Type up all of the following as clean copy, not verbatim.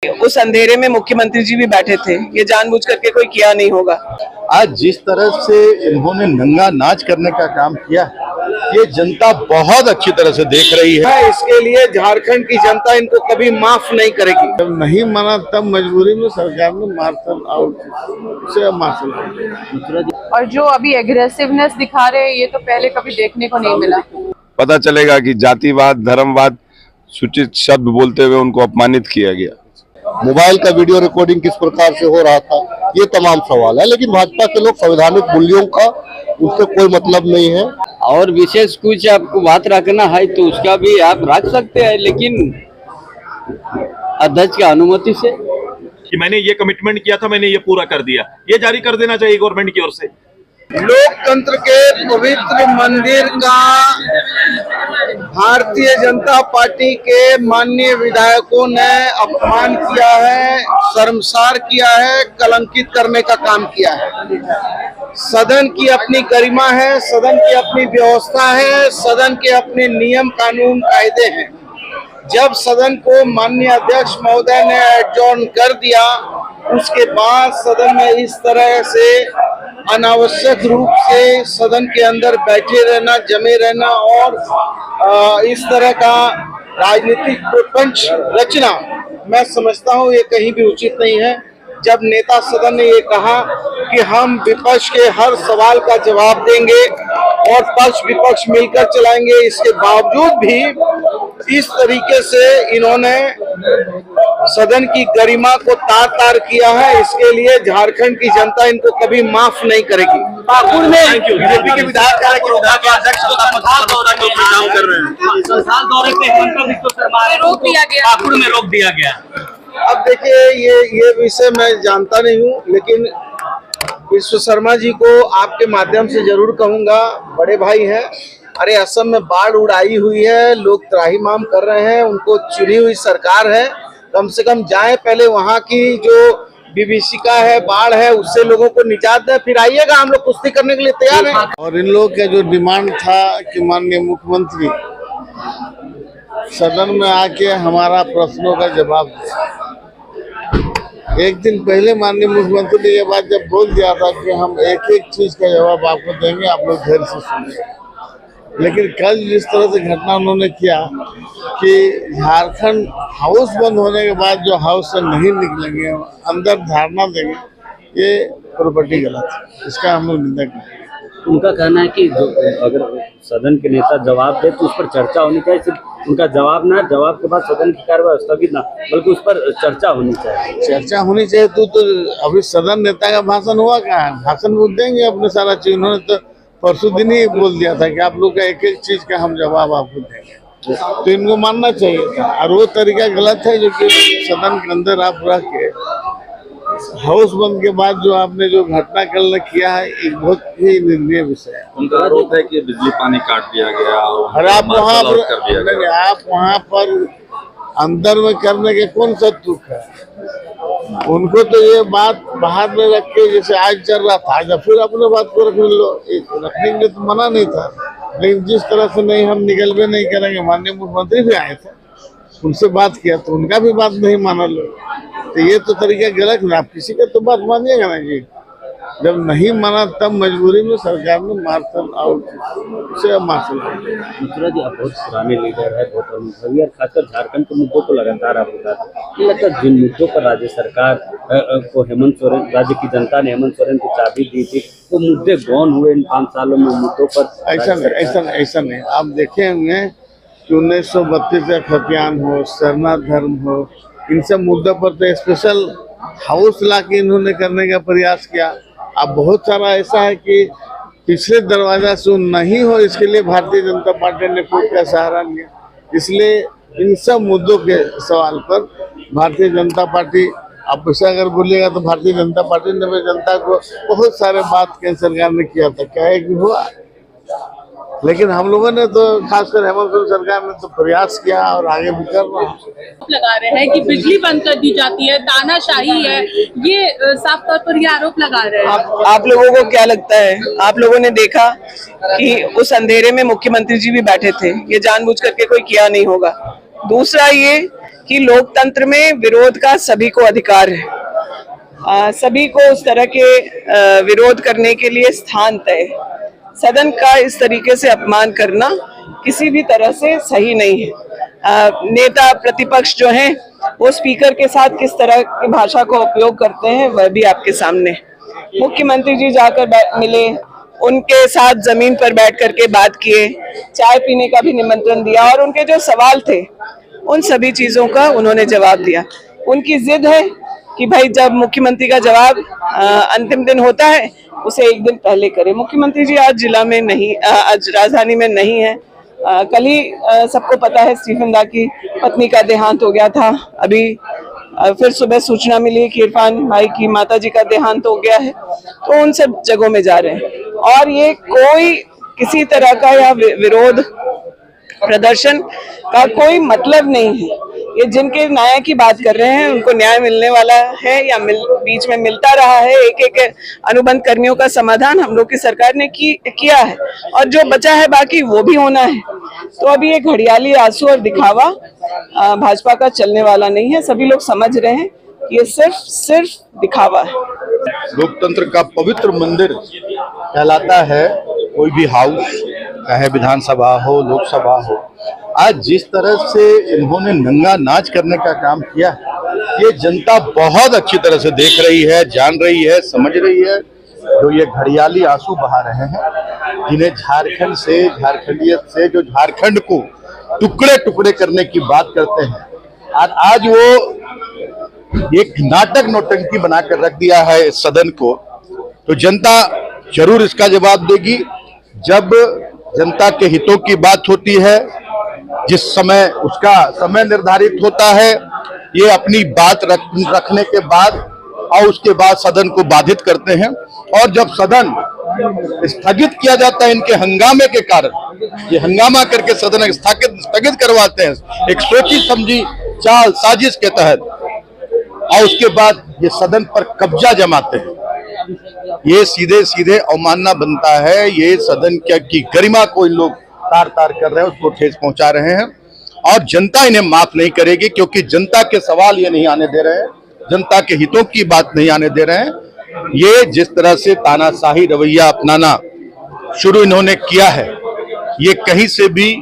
उस अंधेरे में मुख्यमंत्री जी भी बैठे थे, ये जानबूझ करके कोई किया नहीं होगा। आज जिस तरह से इन्होंने नंगा नाच करने का काम किया, ये जनता बहुत अच्छी तरह से देख रही है। इसके लिए झारखंड की जनता इनको कभी माफ नहीं करेगी। जब नहीं माना तब मजबूरी में सरकार ने मार्शल आउट से मार्शल आउट। और जो अभी एग्रेसिवनेस दिखा रहे हैं, ये तो पहले कभी देखने को नहीं मिला। पता चलेगा कि जातिवाद, धर्मवाद सूचित शब्द बोलते हुए उनको अपमानित किया गया। मोबाइल का वीडियो रिकॉर्डिंग किस प्रकार से हो रहा था, ये तमाम सवाल है। लेकिन भाजपा के लोग संवैधानिक मूल्यों का उससे कोई मतलब नहीं है। और विशेष कुछ आपको बात रखना है तो उसका भी आप रख सकते हैं, लेकिन अध्यक्ष की अनुमति से। कि मैंने ये कमिटमेंट किया था, मैंने ये पूरा कर दिया, ये जारी कर देना चाहिए गवर्नमेंट की ओर से। लोकतंत्र के पवित्र मंदिर का भारतीय जनता पार्टी के माननीय विधायकों ने अपमान किया है, शर्मसार किया है, कलंकित करने का काम किया है। सदन की अपनी गरिमा है, सदन की अपनी व्यवस्था है, सदन के अपने नियम कानून कायदे हैं। जब सदन को माननीय अध्यक्ष महोदय ने एडजॉर्न कर दिया, उसके बाद सदन में इस तरह से अनावश्यक रूप से सदन के अंदर बैठे रहना, जमे रहना और इस तरह का राजनीतिक प्रपंच रचना, मैं समझता हूँ ये कहीं भी उचित नहीं है। जब नेता सदन ने ये कहा कि हम विपक्ष के हर सवाल का जवाब देंगे और पक्ष विपक्ष मिलकर चलाएंगे, इसके बावजूद भी इस तरीके से इन्होंने सदन की गरिमा को तार तार किया है। इसके लिए झारखंड की जनता इनको कभी माफ नहीं करेगी। पाकुड़ में बीजेपी के विधायक संसार दौरे पे हेमंत बिश्व शर्मा रोक दिया गया, पाकुड़ में रोक दिया गया। अब देखिए, ये विषय मैं जानता नहीं हूँ, लेकिन विश्व शर्मा जी को आपके माध्यम से जरूर कहूंगा, बड़े भाई हैं। अरे असम में बाढ़ उड़ाई हुई है, लोग त्राहिमाम कर रहे हैं, उनको चुनी हुई सरकार है, कम से कम जाएं, पहले वहाँ की जो विभीषिका है, बाढ़ है, उससे लोगों को निजात दें, फिर आइएगा, हम लोग कुश्ती करने के लिए तैयार हैं। और इन लोगों का जो डिमांड था कि माननीय मुख्यमंत्री सदन में आके हमारा प्रश्नों का जवाब दे। एक दिन पहले माननीय मुख्यमंत्री ने ये बात जब बोल दिया था कि हम एक एक चीज का जवाब आपको देंगे, आप लोग धैर्य से सुनिए। लेकिन कल जिस तरह से घटना उन्होंने किया कि झारखंड हाउस बंद होने के बाद जो हाउस से नहीं निकलेंगे, अंदर धारणा देंगे, ये प्रॉपर्टी गलत है, इसका हम लोग निंदा करेंगे। उनका कहना है कि अगर सदन के नेता जवाब दे तो उस पर चर्चा होनी चाहिए। सिर्फ उनका जवाब ना, जवाब के बाद सदन की कार्यवाही स्थगित ना, बल्कि उस पर चर्चा होनी चाहिए। चर्चा होनी चाहिए तो अभी सदन नेता का भाषण हुआ कहाँ है? भाषण वो देंगे अपने सारा चीज। उन्होंने तो परसों दिन ही बोल दिया था कि आप लोग का एक एक चीज का हम जवाब आपको देंगे, तो इनको मानना चाहिए था। और वो तरीका गलत है जो कि सदन के अंदर आप रह के हाउस बंद के बाद जो आपने जो घटना कल किया है, एक बहुत ही निंदनीय विषय है। उनका आरोप है कि बिजली पानी काट दिया गया और आप वहाँ पर अंदर में करने के कौन सा दुख है? उनको तो ये बात बाहर में रख के, जैसे आज चल रहा था, आज फिर अपने बात को रखने लो, रखने के लिए तो मना नहीं था। लेकिन जिस तरह से नहीं, हम निकलवे नहीं करेंगे। माननीय मुख्यमंत्री भी आए थे, उनसे बात किया तो उनका भी बात नहीं माना लो, तो ये तो तरीका गलत है। आप किसी का तो बात मानिएगा ना जी। जब नहीं माना तब मजबूरी में सरकार ने मार्शल आउट से मार्शल आउट। मिश्रा जी, आप बहुत पुराने लीडर है, बहुत अनुभवी, और खासकर झारखंड के मुद्दों को लगातार आप बताते हैं। लगता है जिन मुद्दों पर राज्य सरकार को हेमंत सोरेन, राज्य की जनता ने हेमंत सोरेन को चाबी दी थी, वो मुद्दे गौन हुए इन 5 सालों में मुद्दों पर? ऐसा नहीं। आप देखे होंगे कि 1932 का खतियान हो, सरना धर्म हो, इन सब मुद्दों पर तो स्पेशल हाउस ला के इन्होंने करने का प्रयास किया। अब बहुत सारा ऐसा है कि पिछले दरवाजा से नहीं हो, इसके लिए भारतीय जनता पार्टी ने कोर्ट का सहारा लिया। इसलिए इन सब मुद्दों के सवाल पर भारतीय जनता पार्टी, आप ऐसा अगर बोलिएगा तो भारतीय जनता पार्टी ने भी जनता को बहुत सारे बात केंद्र सरकार ने किया था, क्या एक भी हुआ? लेकिन हम लोगों ने तो, खासकर हेमंत सोरेन सरकार ने तो प्रयास किया और आगे भी कर रहा है। लगा रहे हैं कि बिजली बंद कर दी जाती है, तानाशाही है, ये साफ तौर पर ये आरोप लगा रहे हैं। आप लोगों को क्या लगता है? आप लोगों ने देखा कि उस अंधेरे में मुख्यमंत्री जी भी बैठे थे, ये जानबूझ करके कोई किया नहीं होगा। दूसरा ये कि लोकतंत्र में विरोध का सभी को अधिकार है। सभी को उस तरह के विरोध करने के लिए स्थान तय। सदन का इस तरीके से अपमान करना किसी भी तरह से सही नहीं है। नेता प्रतिपक्ष जो हैं वो स्पीकर के साथ किस तरह की भाषा का उपयोग करते हैं वह भी आपके सामने। मुख्यमंत्री जी जाकर मिले, उनके साथ जमीन पर बैठ करके बात किए, चाय पीने का भी निमंत्रण दिया और उनके जो सवाल थे उन सभी चीजों का उन्होंने जवाब दिया। उनकी जिद है कि भाई जब मुख्यमंत्री का जवाब अंतिम दिन होता है उसे एक दिन पहले करे। मुख्यमंत्री जी आज जिला में नहीं, आज राजधानी में नहीं है। कल ही सबको पता है स्टीफन दा की पत्नी का देहांत हो गया था। अभी फिर सुबह सूचना मिली कि इरफान भाई की माताजी का देहांत हो गया है, तो उन सब जगहों में जा रहे हैं। और ये कोई किसी तरह का या विरोध प्रदर्शन का कोई मतलब नहीं है। ये जिनके न्याय की बात कर रहे हैं उनको न्याय मिलने वाला है या बीच में मिलता रहा है। एक एक अनुबंध कर्मियों का समाधान हम लोग की सरकार ने किया है और जो बचा है बाकी वो भी होना है। तो अभी ये घड़ियाली आंसू और दिखावा भाजपा का चलने वाला नहीं है। सभी लोग समझ रहे हैं कि ये सिर्फ दिखावा है। लोकतंत्र का पवित्र मंदिर कहलाता है कोई भी हाउस, चाहे विधानसभा हो, लोकसभा हो। आज जिस तरह से इन्होंने नंगा नाच करने का काम किया, ये जनता बहुत अच्छी तरह से देख रही है, जान रही है, समझ रही है। जो ये घड़ियाली आंसू बहा रहे हैं, जिन्हें झारखंड से, झारखंडियत से, जो झारखंड को टुकड़े टुकड़े करने की बात करते हैं, आज वो एक नाटक नौटंकी बनाकर रख दिया है इस सदन को। तो जनता जरूर इसका जवाब देगी। जब जनता के हितों की बात होती है, जिस समय उसका समय निर्धारित होता है, ये अपनी बात रखने के बाद और उसके बाद सदन को बाधित करते हैं। और जब सदन स्थगित किया जाता है इनके हंगामे के कारण, ये हंगामा करके सदन स्थगित करवाते हैं एक सोची समझी चाल साजिश के तहत, और उसके बाद ये सदन पर कब्जा जमाते हैं। ये सीधे सीधे अवमानना बनता है। ये सदन की गरिमा को इन लोग तार तार कर रहे हैं, उसको ठेस पहुंचा रहे हैं और जनता इन्हें माफ नहीं करेगी, क्योंकि जनता के सवाल ये नहीं आने दे रहे हैं, जनता के हितों की बात नहीं आने दे रहे हैं। ये जिस तरह से तानाशाही रवैया अपनाना शुरू इन्होंने किया है, ये कहीं से भी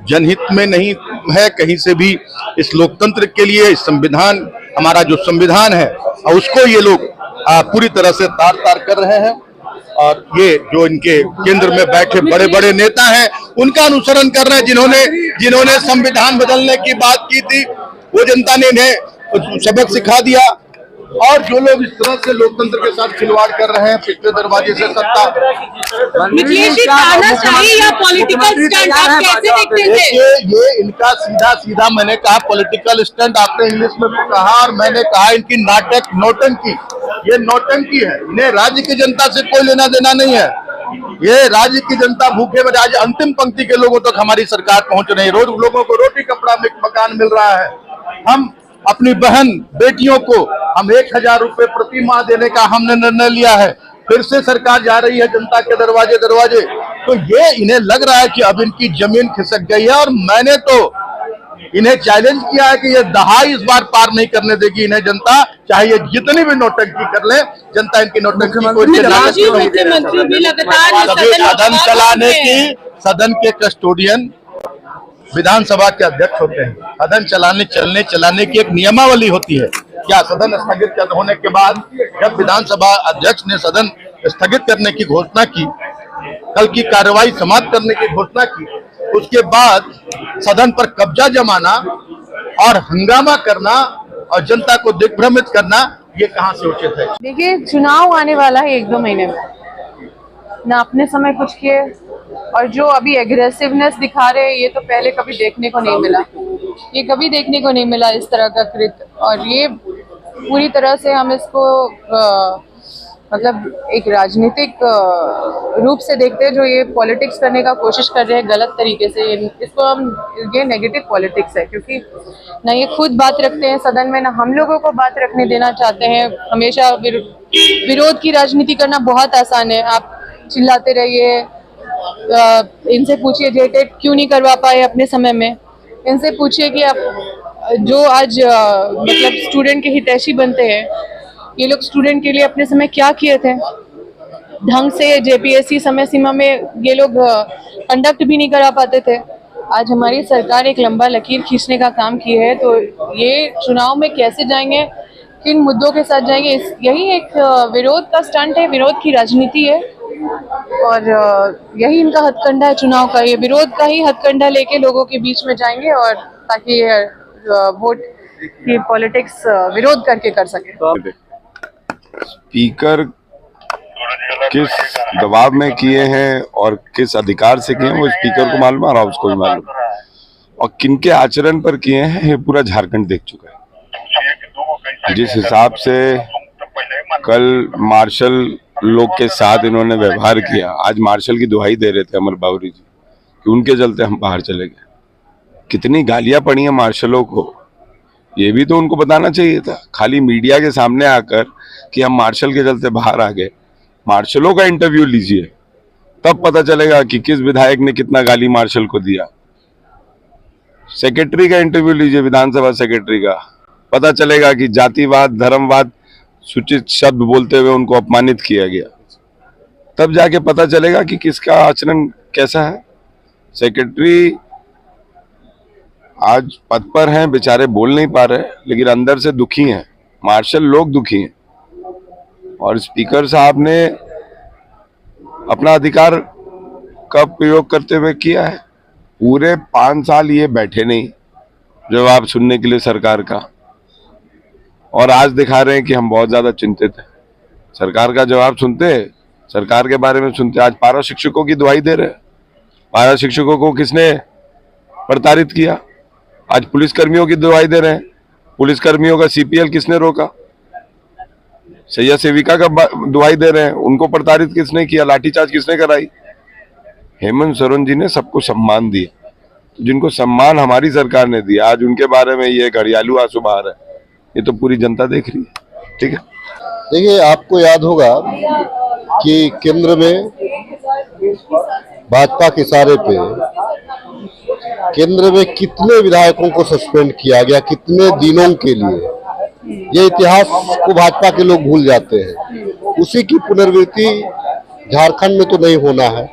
जनहित में नहीं है, कहीं से भी इस लोकतंत्र के लिए, इस संविधान, हमारा जो संविधान है, और उसको ये लोग पूरी तरह से तार तार कर रहे हैं। और ये जो इनके केंद्र में बैठे बड़े बड़े नेता हैं, उनका अनुसरण कर रहे हैं। जिन्होंने संविधान बदलने की बात की थी, वो जनता ने इन्हें सबक सिखा दिया। और जो लोग इस तरह से लोकतंत्र के साथ खिलवाड़ कर रहे हैं, पिछले दरवाजे से सत्ता, तानाशाही या पॉलिटिकल स्टंट आप कैसे देखते हैं? देखिए, ये इनका सीधा मैंने कहा पॉलिटिकल स्टंट, आपने इंग्लिश में कहा और मैंने कहा इनकी नाटक नौटंकी। ये नौटंकी है। इन्हें राज्य की जनता से कोई लेना देना नहीं है। ये राज्य की जनता भूखे में, आज अंतिम पंक्ति के लोगों तक हमारी सरकार पहुंच रही है। रोज लोगों को रोटी कपड़ा मकान मिल रहा है। हम अपनी बहन बेटियों को हम 1000 रुपए प्रति माह देने का हमने निर्णय लिया है। फिर से सरकार जा रही है जनता के दरवाजे। तो ये इन्हें लग रहा है कि अब इनकी जमीन खिसक गई है। और मैंने तो इन्हें चैलेंज किया है कि ये दहाई इस बार पार नहीं करने देगी इन्हें जनता, चाहे ये जितनी भी नौटंकी कर ले, जनता इनकी नौटंकी को मुख्यमंत्री भी लगातार सदन चलाने की, सदन के कस्टोडियन विधानसभा के अध्यक्ष होते हैं। सदन चलाने की एक नियमावली होती है। क्या सदन स्थगित होने के बाद जब विधानसभा अध्यक्ष ने सदन स्थगित करने की घोषणा की, कल की कार्रवाई समाप्त करने की घोषणा की, उसके बाद सदन पर कब्जा जमाना और हंगामा करना और जनता को दिग्भ्रमित करना, ये कहां से उचित है? देखिए, चुनाव आने वाला है 1-2 महीने में, ना अपने समय कुछ किए और जो अभी एग्रेसिवनेस दिखा रहे हैं, ये तो पहले कभी देखने को नहीं मिला। ये कभी देखने को नहीं मिला इस तरह का कृत्य। और ये पूरी तरह से हम इसको मतलब एक राजनीतिक रूप से देखते हैं। जो ये पॉलिटिक्स करने का कोशिश कर रहे हैं गलत तरीके से, इसको हम, ये नेगेटिव पॉलिटिक्स है। क्योंकि ना ये खुद बात रखते हैं सदन में, ना हम लोगों को बात रखने देना चाहते हैं। हमेशा विरोध की राजनीति करना बहुत आसान है। आप चिल्लाते रहिए, इनसे पूछिए जेटेट क्यों नहीं करवा पाए अपने समय में, इनसे पूछिए कि आप जो आज मतलब स्टूडेंट के हितैषी बनते हैं, ये लोग स्टूडेंट के लिए अपने समय क्या किए थे। ढंग से जेपीएससी समय सीमा में ये लोग कंडक्ट भी नहीं करा पाते थे। आज हमारी सरकार एक लंबा लकीर खींचने का काम की है, तो ये चुनाव में कैसे जाएंगे, किन मुद्दों के साथ जाएंगे, यही एक विरोध का स्टंट है, विरोध की राजनीति है और यही इनका हथकंडा है चुनाव का। ये विरोध का ही हथकंडा लेके लोगों के बीच में जाएंगे और ताकि वोट की पॉलिटिक्स विरोध करके कर सके। स्पीकर किस दबाव में किए हैं और किस अधिकार से किए हैं वो स्पीकर को मालूम और हाउस को भी मालूम, और किनके आचरण पर किए हैं ये पूरा झारखंड देख चुका है। जिस हिसाब से कल मार्शल लोग के साथ इन्होंने व्यवहार किया, आज मार्शल की दुहाई दे रहे थे अमर बावरी जी कि उनके चलते हम बाहर चले गए। कितनी गालियां पड़ी हैं मार्शलों को, ये भी तो उनको बताना चाहिए था। खाली मीडिया के सामने आकर कि हम मार्शल के चलते बाहर आ गए। मार्शलों का इंटरव्यू लीजिए, तब पता चलेगा कि किस विधायक ने कितना गाली मार्शल को दिया। सेक्रेटरी का इंटरव्यू लीजिए, विधानसभा सेक्रेटरी का, पता चलेगा कि जातिवाद, धर्मवाद सूचित शब्द बोलते हुए उनको अपमानित किया गया। तब जाके पता चलेगा कि किसका आचरण कैसा है। सेक्रेटरी आज पद पर हैं, बेचारे बोल नहीं पा रहे, लेकिन अंदर से दुखी हैं। मार्शल लोग दुखी हैं और स्पीकर साहब ने अपना अधिकार का प्रयोग करते हुए किया है। पूरे 5 साल ये बैठे नहीं जवाब सुनने के लिए सरकार का, और आज दिखा रहे हैं कि हम बहुत ज्यादा चिंतित हैं। सरकार का जवाब सुनते, सरकार के बारे में सुनते। आज पारा शिक्षकों की दुहाई दे रहे हैं। पारा शिक्षकों को किसने प्रताड़ित किया? आज पुलिसकर्मियों की दुहाई दे रहे हैं। पुलिसकर्मियों का सीपीएल किसने रोका? सैया सेविका का दुहाई दे रहे हैं। उनको प्रताड़ित किसने किया? लाठीचार्ज किसने कराई? हेमंत सोरेन जी ने सबको सम्मान दिया। जिनको सम्मान हमारी सरकार ने दिया, आज उनके बारे में ये घड़ियालू आंसू बहा रहे हैं। ये तो पूरी जनता देख रही है। ठीक है, देखिए, आपको याद होगा कि केंद्र में भाजपा के इशारे पे केंद्र में कितने विधायकों को सस्पेंड किया गया, कितने दिनों के लिए। ये इतिहास को भाजपा के लोग भूल जाते हैं। उसी की पुनरावृत्ति झारखंड में तो नहीं होना है।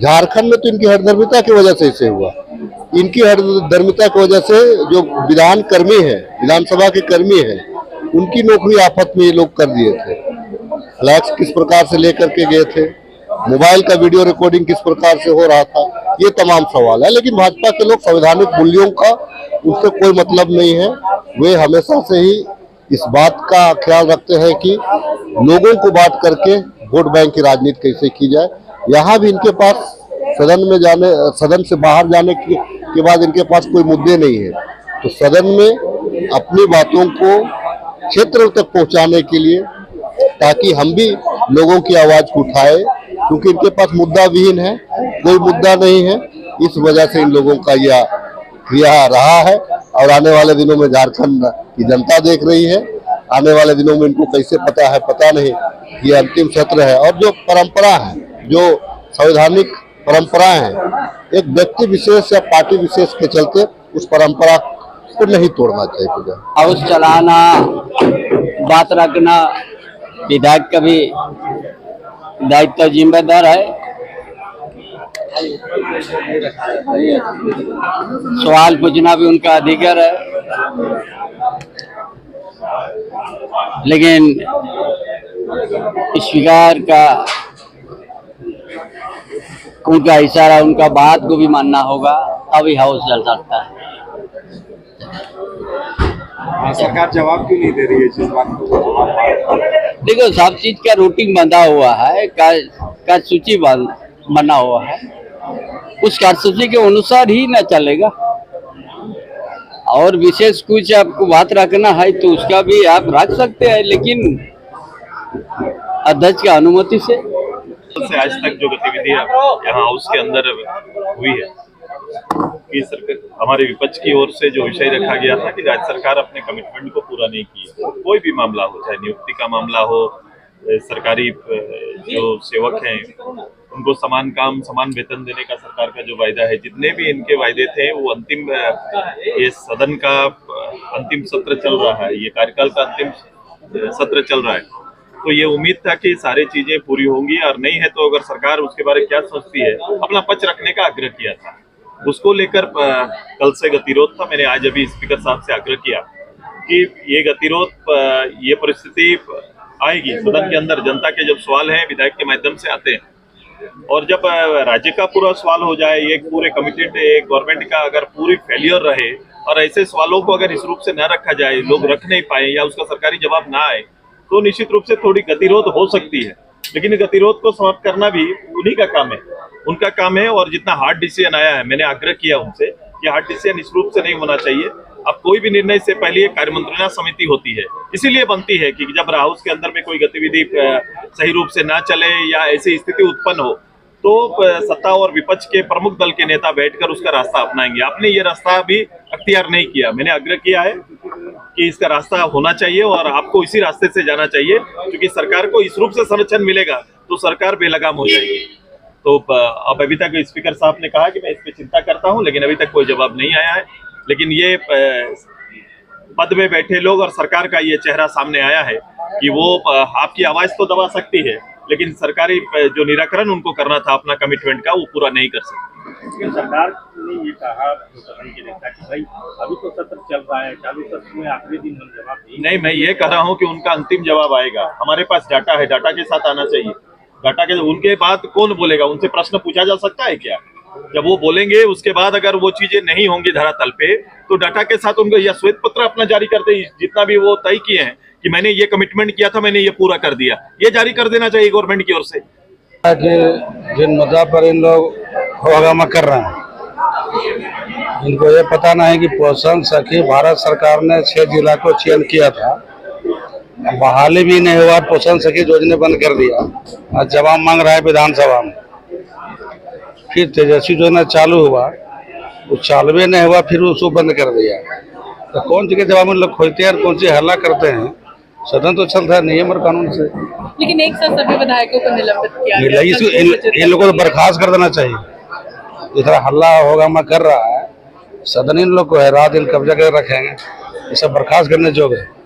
झारखंड में तो इनकी हठधर्मिता की वजह से इसे हुआ। इनकी हठधर्मिता की वजह से जो विधान कर्मी है, विधानसभा के कर्मी है, उनकी नौकरी आफत में ये लोग कर दिए थे। फ्लैक्स किस प्रकार से लेकर के गए थे, मोबाइल का वीडियो रिकॉर्डिंग किस प्रकार से हो रहा था, ये तमाम सवाल है। लेकिन भाजपा के लोग संवैधानिक मूल्यों का उनसे कोई मतलब नहीं है। वे हमेशा से ही इस बात का ख्याल रखते हैं कि लोगों को बात करके वोट बैंक की राजनीति कैसे की जाए। यहाँ भी इनके पास सदन से बाहर जाने के बाद इनके पास कोई मुद्दे नहीं है। तो सदन में अपनी बातों को क्षेत्र तक पहुंचाने के लिए, ताकि हम भी लोगों की आवाज को उठाए, क्योंकि इनके पास मुद्दा विहीन है, कोई मुद्दा नहीं है। इस वजह से इन लोगों का यह क्रिया रहा है और आने वाले दिनों में झारखंड की जनता देख रही है। आने वाले दिनों में इनको कैसे पता है पता नहीं। ये अंतिम सत्र है और जो परंपरा है, जो संवैधानिक परंपराएं हैं, एक व्यक्ति विशेष या पार्टी विशेष के चलते उस परंपरा को नहीं तोड़ना चाहिए। हाउस चलाना, बात रखना विधायक का भी दायित्व जिम्मेदार है। सवाल पूछना भी उनका अधिकार है, लेकिन स्पीकर का उनका इशारा, उनका बात को भी मानना होगा, तभी हाउस चल सकता है। सरकार जवाब क्यों नहीं दे रही है जिस बात को? देखो, सब चीज का रूटीन बंधा हुआ है, कार्यसूची बना हुआ है। उस कार्यसूची के अनुसार ही न चलेगा। और विशेष कुछ आपको बात रखना है तो उसका भी आप रख सकते हैं, लेकिन अध्यक्ष की अनुमति से। आज तक जो गतिविधियां यहाँ हाउस के अंदर हुई है, कि सरकार, हमारे विपक्ष की ओर से जो विषय रखा गया था कि राज्य सरकार अपने कमिटमेंट को पूरा नहीं की है। कोई भी मामला हो, चाहे नियुक्ति का मामला हो, सरकारी जो सेवक हैं उनको समान काम समान वेतन देने का सरकार का जो वायदा है, जितने भी इनके वायदे थे वो अंतिम, ये सदन का अंतिम सत्र चल रहा है, ये कार्यकाल का अंतिम सत्र चल रहा है, तो ये उम्मीद था कि सारी चीजें पूरी होंगी, और नहीं है तो अगर सरकार उसके बारे में क्या सोचती है, अपना पक्ष रखने का आग्रह किया था। उसको लेकर कल से गतिरोध था। मैंने आज अभी स्पीकर साहब से आग्रह किया कि ये गतिरोध, ये परिस्थिति आएगी सदन के अंदर, जनता के जब सवाल हैं विधायक के माध्यम से आते हैं, और जब राज्य का पूरा सवाल हो जाए, एक पूरे कमिटेड एक गवर्नमेंट का अगर पूरी फेलियर रहे और ऐसे सवालों को अगर इस रूप से न रखा जाए, लोग रख नहीं पाए या उसका सरकारी जवाब ना आए, तो निश्चित रूप से थोड़ी गतिरोध हो सकती है। लेकिन गतिरोध को समाप्त करना भी उन्हीं का काम है, उनका काम है। और जितना हार्ड डिसीजन आया है, मैंने आग्रह किया उनसे कि हार्ड डिसीजन इस रूप से नहीं होना चाहिए। अब कोई भी निर्णय से पहले एक कार्यमंत्रणा समिति होती है, इसीलिए बनती है कि जब हाउस के अंदर में कोई गतिविधि सही रूप से ना चले या ऐसी स्थिति उत्पन्न हो, तो सत्ता और विपक्ष के प्रमुख दल के नेता बैठकर उसका रास्ता अपनाएंगे। आपने ये रास्ता अभी अख्तियार नहीं किया। मैंने आग्रह किया है कि इसका रास्ता होना चाहिए और आपको इसी रास्ते से जाना चाहिए, क्योंकि सरकार को इस रूप से संरक्षण मिलेगा तो सरकार बेलगाम हो जाएगी। तो अब अभी तक स्पीकर साहब ने कहा कि मैं इस पे चिंता करता हूं, लेकिन अभी तक कोई जवाब नहीं आया है। लेकिन ये पद में बैठे लोग और सरकार का ये चेहरा सामने आया है कि वो आपकी आवाज तो दबा सकती है, लेकिन सरकारी जो निराकरण उनको करना था अपना कमिटमेंट का, वो पूरा नहीं कर सकती। सरकार ने ये कहा सदन के नेता कि भाई अभी तो सत्र चल रहा है, चालू सत्र में आखिरी दिन हम जवाब नहीं, मैं ये कह रहा हूँ कि उनका अंतिम जवाब आएगा। हमारे पास डाटा है, डाटा के साथ आना चाहिए। डाटा के उनके बाद कौन बोलेगा? उनसे प्रश्न पूछा जा सकता है क्या? जब वो बोलेंगे उसके बाद अगर वो चीजें नहीं होंगी धरातल पे, तो डाटा के साथ उनको या श्वेत पत्र अपना जारी करते, जितना भी वो तय किए हैं कि मैंने ये कमिटमेंट किया था, मैंने ये पूरा कर दिया, ये जारी कर देना चाहिए गवर्नमेंट की ओर से। जिन मुद्दा पर इन लोग हंगामा कर रहे हैं, इनको ये पता नहीं कि पोषण सखी भारत सरकार ने 6 जिला को चयन किया था, बहाली भी नहीं हुआ, पोषण सखी योजना बंद कर दिया। आज जवाब मांग रहा है विधानसभा में। फिर तेजस्वी योजना चालू हुआ, वो चालू नहीं हुआ, फिर उसको बंद कर दिया। तो कौन सी के जवाब में लोग खोजते हैं और कौन सी हल्ला करते हैं? सदन तो चलता है नियम और कानून से। लेकिन एक साथ सभी विधायकों को निलंबित किया गया। इन लोगों को बर्खास्त कर देना चाहिए। जिस तरह हल्ला होगा मैं कर रहा है, सदन इन लोग को है, रात दिन कब्जा कर रखेंगे, ये सब बर्खास्त करने जोग है।